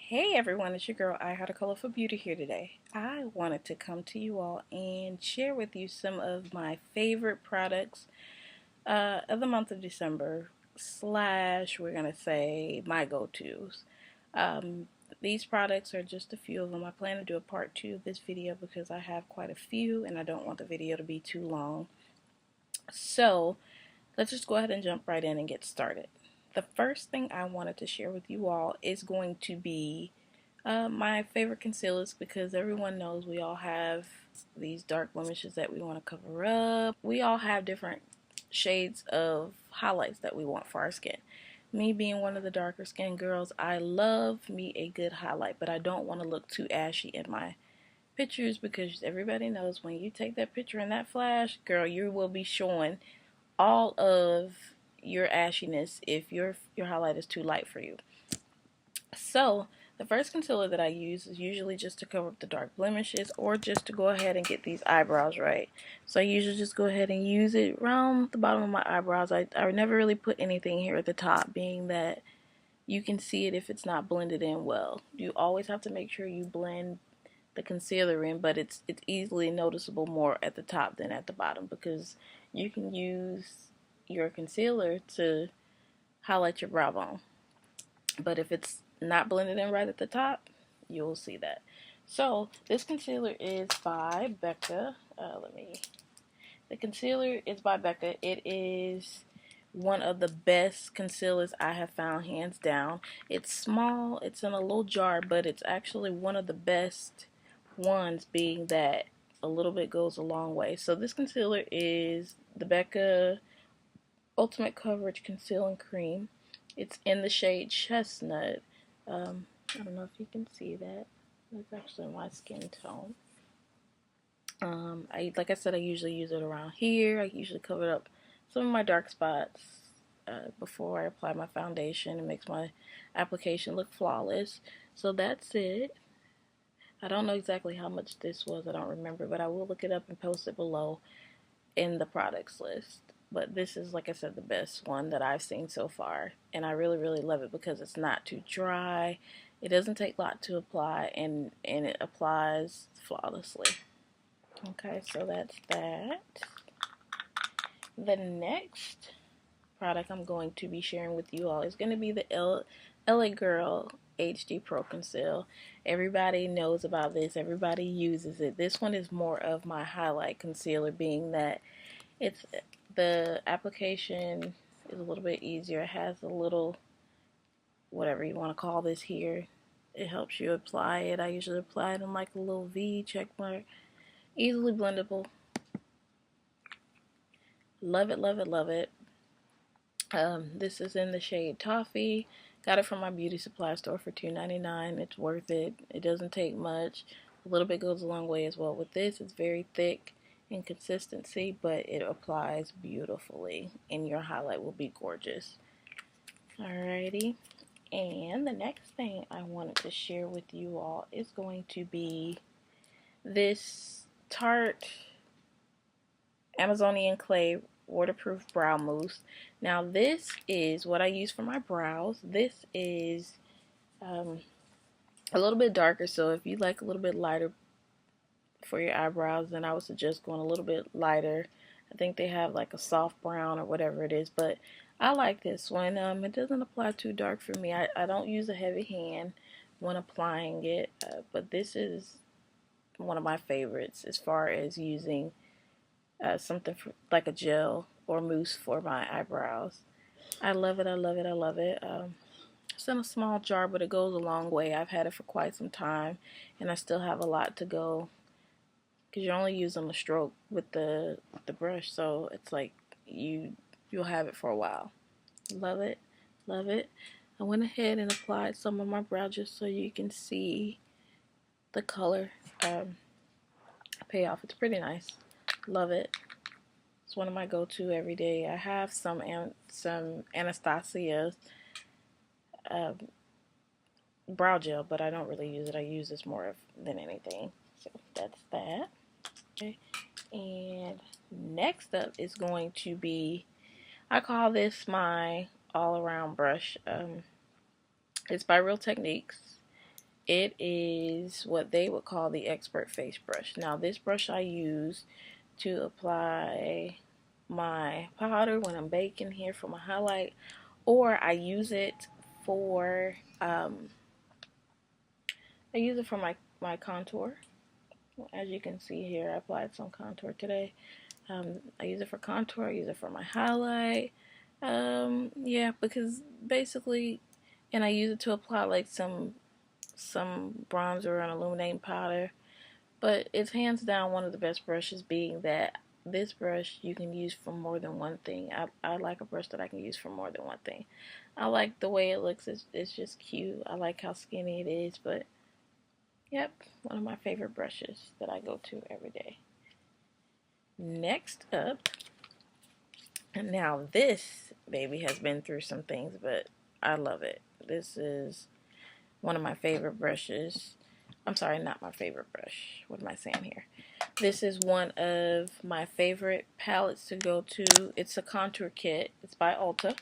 Hey everyone, it's your girl I Had a Colorful Beauty here today. I wanted to come to you all and share with you some of my favorite products of the month of December, slash, we're going to say my go-tos. Um, these products are just a few of them. I plan to do a part 2 of this video because I have quite a few and I don't want the video to be too long. So, let's just go ahead and jump right in and get started. The first thing I wanted to share with you all is going to be my favorite concealers, because everyone knows we all have these dark blemishes that we want to cover up. We all have different shades of highlights that we want for our skin. Me being one of the darker skinned girls, I love me a good highlight, but I don't want to look too ashy in my pictures because everybody knows when you take that picture in that flash, girl, you will be showing all of your ashiness if your highlight is too light for you. So the first concealer that I use is usually just to cover up the dark blemishes or just to go ahead and get these eyebrows right. So I usually just go ahead and use it around the bottom of my eyebrows. I never really put anything here at the top, being that you can see it if it's not blended in well. You always have to make sure you blend the concealer in, but it's easily noticeable more at the top than at the bottom, because you can use your concealer to highlight your brow bone. But if it's not blended in right at the top, you'll see that. So this concealer is by Becca. The concealer is by Becca. It is one of the best concealers I have found, hands down. It's small, it's in a little jar, but it's actually one of the best ones, being that a little bit goes a long way. So this concealer is the Becca Ultimate Coverage Concealing Cream. It's in the shade Chestnut. I don't know if you can see that. It's actually my skin tone. Like I said, I usually use it around here. I usually cover up some of my dark spots before I apply my foundation. It makes my application look flawless. So that's it. I don't know exactly how much this was. I don't remember, but I will look it up and post it below in the products list. But this is, like I said, the best one that I've seen so far, and I really, really love it because it's not too dry. It doesn't take a lot to apply, and it applies flawlessly. Okay, so that's that. The next product I'm going to be sharing with you all is going to be the LA Girl HD Pro Conceal. Everybody knows about this. Everybody uses it. This one is more of my highlight concealer, being that it's the application is a little bit easier. It has a little, whatever you want to call this here. It helps you apply it. I usually apply it in like a little V check mark. Easily blendable. Love it, love it, love it. This is in the shade Toffee. Got it from my beauty supply store for $2.99. It's worth it. It doesn't take much. A little bit goes a long way as well. With this, it's very thick in consistency, but it applies beautifully, and your highlight will be gorgeous. Alrighty. And the next thing I wanted to share with you all is going to be this Tarte Amazonian Clay waterproof brow mousse. Now this is what I use for my brows. This is a little bit darker, so if you like a little bit lighter for your eyebrows, then I would suggest going a little bit lighter. I think they have like a soft brown or whatever it is, but I like this one. It doesn't apply too dark for me. I don't use a heavy hand when applying it, but this is one of my favorites as far as using something like a gel or mousse for my eyebrows. I love it, I love it, I love it. It's in a small jar, but it goes a long way. I've had it for quite some time, and I still have a lot to go, because you're only using the stroke with the brush, so it's like you'll have it for a while. Love it, love it. I went ahead and applied some on my brow just so you can see the color payoff. It's pretty nice. Love it. It's one of my go-to every day. I have some Anastasia's brow gel, but I don't really use it. I use this more than anything. So that's that. Okay. And next up is going to be, I call this my all-around brush. It's by Real Techniques. It is what they would call the expert face brush. Now this brush I use to apply my powder when I'm baking here for my highlight, or I use it for my contour. As you can see here, I applied some contour today. I use it for contour, I use it for my highlight. Yeah, because basically, and I use it to apply like some bronzer and illuminating powder. But it's hands down one of the best brushes, being that this brush you can use for more than one thing. I like a brush that I can use for more than one thing. I like the way it looks. It's just cute. I like how skinny it is. But yep, one of my favorite brushes that I go to every day. Next up, and now this baby has been through some things, but I love it. This is one of my favorite brushes. I'm sorry, not my favorite brush. What am I saying here? This is one of my favorite palettes to go to. It's a contour kit. It's by Ulta.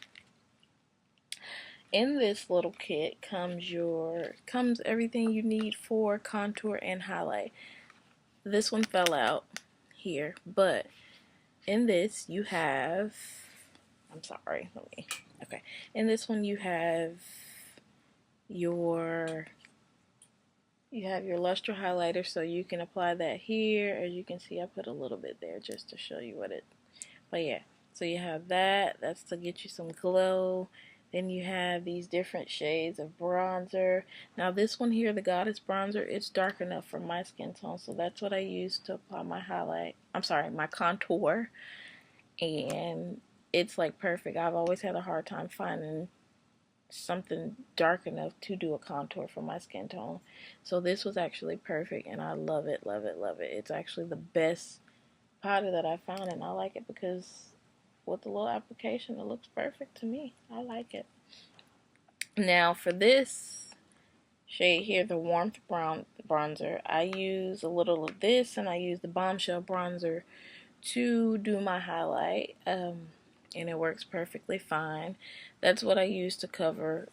In this little kit comes everything you need for contour and highlight. This one fell out here, but in this you have, I'm sorry, okay. In this one you have your luster highlighter, so you can apply that here. As you can see, I put a little bit there just to show you but yeah, so you have that. That's to get you some glow. Then you have these different shades of bronzer. Now this one here, the Goddess bronzer, it's dark enough for my skin tone, so that's what I use to apply my my contour. And it's like perfect. I've always had a hard time finding something dark enough to do a contour for my skin tone. So this was actually perfect, and I love it, love it, love it. It's actually the best powder that I found, and I like it because with the little application, it looks perfect to me. I like it. Now for this shade here, the Warmth Brown bronzer, I use a little of this, and I use the Bombshell bronzer to do my highlight, and it works perfectly fine. That's what I use to cover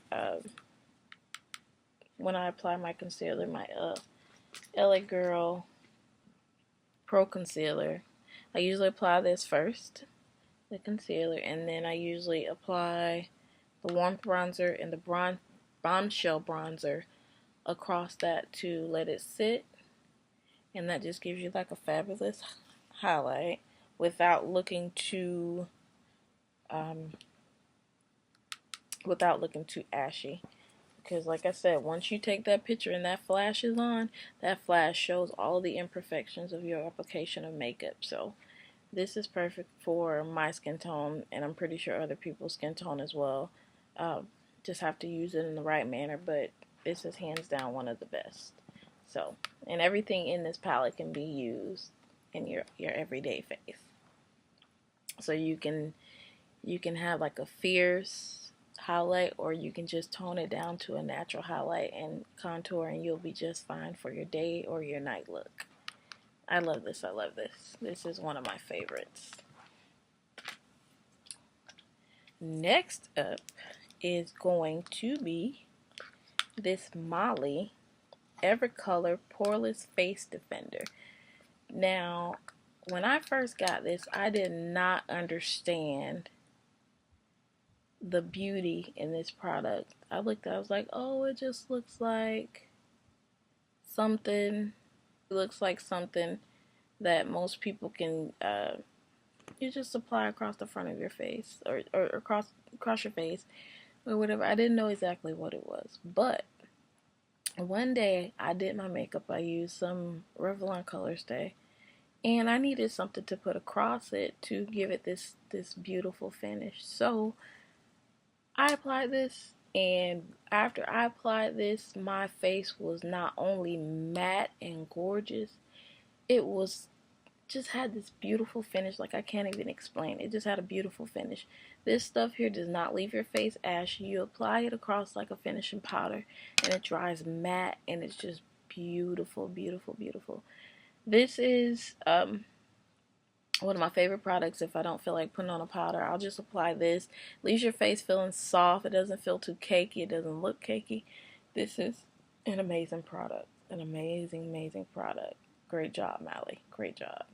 when I apply my concealer, my LA Girl Pro Concealer. I usually apply this first, the concealer, and then I usually apply the Warmth bronzer and the Bombshell bronzer across that to let it sit, and that just gives you like a fabulous highlight without looking too um, ashy. Because like I said, once you take that picture and that flash is on, that flash shows all the imperfections of your application of makeup. So this is perfect for my skin tone, and I'm pretty sure other people's skin tone as well. Just have to use it in the right manner, but this is hands down one of the best. So, and everything in this palette can be used in your everyday face. So you can have like a fierce highlight, or you can just tone it down to a natural highlight and contour, and you'll be just fine for your day or your night look. I love this. I love this. This is one of my favorites. Next up is going to be this Molly Evercolor Poreless Face Defender. Now, when I first got this, I did not understand the beauty in this product. I was like, oh, it just looks like something. It looks like something that most people can you just apply across the front of your face, or across your face or whatever. I didn't know exactly what it was, but one day I did my makeup. I used some Revlon Color Stay, and I needed something to put across it to give it this beautiful finish. So I applied this, and after I applied this, my face was not only matte and gorgeous, it was just had this beautiful finish. Like, I can't even explain. It just had a beautiful finish. This stuff here does not leave your face ashy. You apply it across like a finishing powder, and it dries matte, and it's just beautiful, beautiful, beautiful. This is one of my favorite products. If I don't feel like putting on a powder, I'll just apply this. Leaves your face feeling soft. It doesn't feel too cakey. It doesn't look cakey. This is An amazing product. An amazing, amazing product. Great job, Mally. Great job.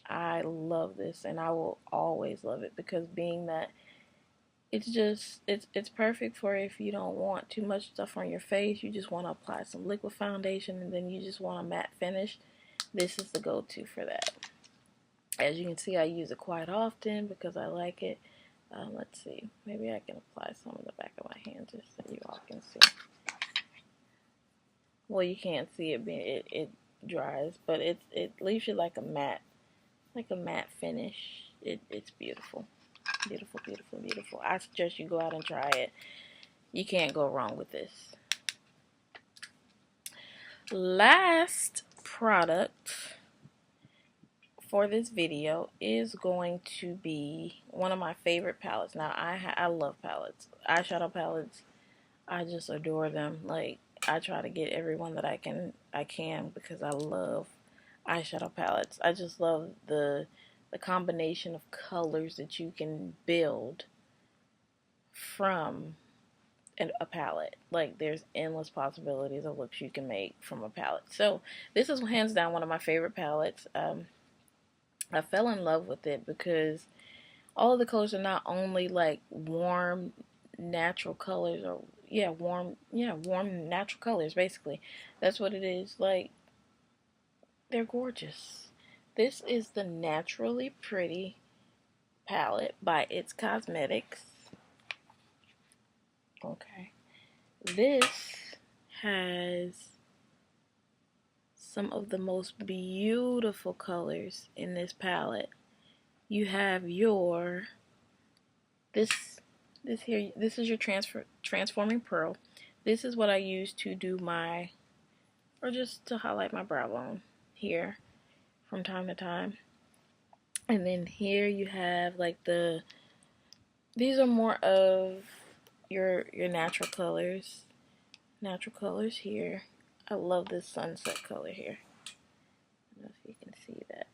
I love this and I will always love it because being that it's perfect for if you don't want too much stuff on your face, you just want to apply some liquid foundation and then you just want a matte finish. This is the go-to for that. As you can see, I use it quite often because I like it. Let's see, maybe I can apply some on the back of my hand just so you all can see. Well, you can't see it being it dries, but it leaves you like a matte finish. It's beautiful. Beautiful, beautiful, beautiful. I suggest you go out and try it. You can't go wrong with this. Last product for this video is going to be one of my favorite palettes. Now, I love palettes. Eyeshadow palettes. I just adore them. Like, I try to get every one that I can because I love eyeshadow palettes. I just love the combination of colors that you can build from a palette. Like, there's endless possibilities of looks you can make from a palette. So this is hands down one of my favorite palettes. I fell in love with it because all of the colors are not only like warm natural colors, or warm natural colors. Basically, that's what it is. Like, they're gorgeous. This is the Naturally Pretty palette by It's Cosmetics. Okay. This has some of the most beautiful colors in this palette. You have your this is your transforming pearl. This is what I use to do my, or just to highlight my brow bone here from time to time. And then here you have like these are more of your natural colors. Natural colors here. I love this sunset color here. I don't know if you can see that.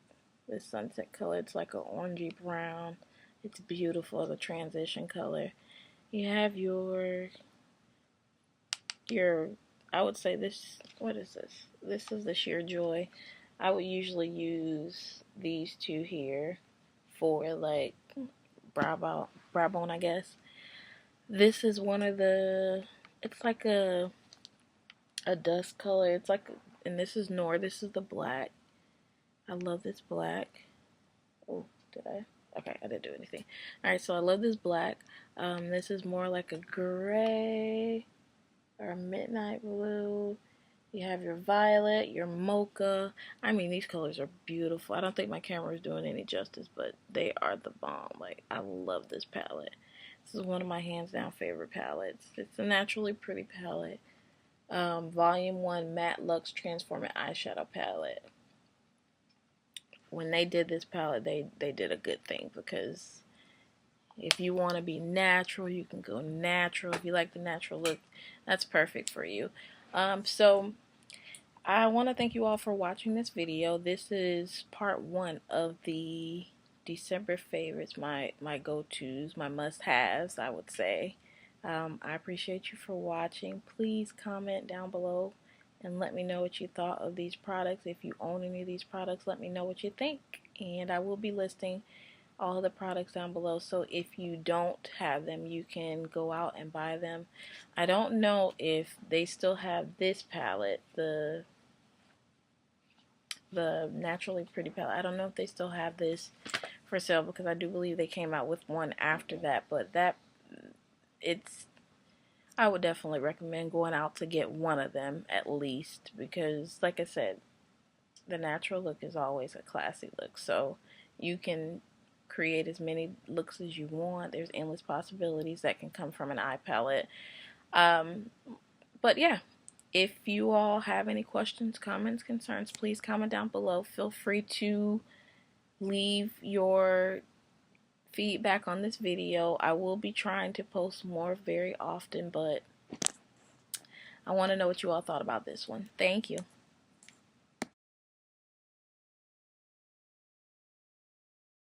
This sunset color, it's like an orangey brown. It's beautiful as a transition color. You have your I would say this, what is this? This is the Sheer Joy. I would usually use these two here for like brow bone, I guess. This is one of the, it's like a dust color. It's like, and this is Noir. This is the black. I love this black. Oh, did I? Okay, I didn't do anything. Alright, so I love this black. This is more like a gray or a midnight blue. You have your violet, your mocha. I mean, these colors are beautiful. I don't think my camera is doing any justice, but they are the bomb. Like, I love this palette. This is one of my hands down favorite palettes. It's a Naturally Pretty palette. Volume 1 Matte Luxe Transforming Eyeshadow Palette. When they did this palette, they did a good thing, because if you want to be natural, you can go natural. If you like the natural look, that's perfect for you. So I want to thank you all for watching this video. This is part 1 of the December favorites, my go-tos, my must-haves, I would say. I appreciate you for watching. Please comment down below and let me know what you thought of these products. If you own any of these products, let me know what you think. And I will be listing all the products down below, so if you don't have them, you can go out and buy them. I don't know if they still have this palette, the Naturally Pretty palette. I don't know if they still have this for sale, because I do believe they came out with one after that, but I would definitely recommend going out to get one of them at least, because like I said, the natural look is always a classy look. So you can create as many looks as you want. There's endless possibilities that can come from an eye palette. But yeah, if you all have any questions, comments, concerns, please comment down below. Feel free to leave your feedback on this video. I will be trying to post more very often, but I want to know what you all thought about this one. Thank you.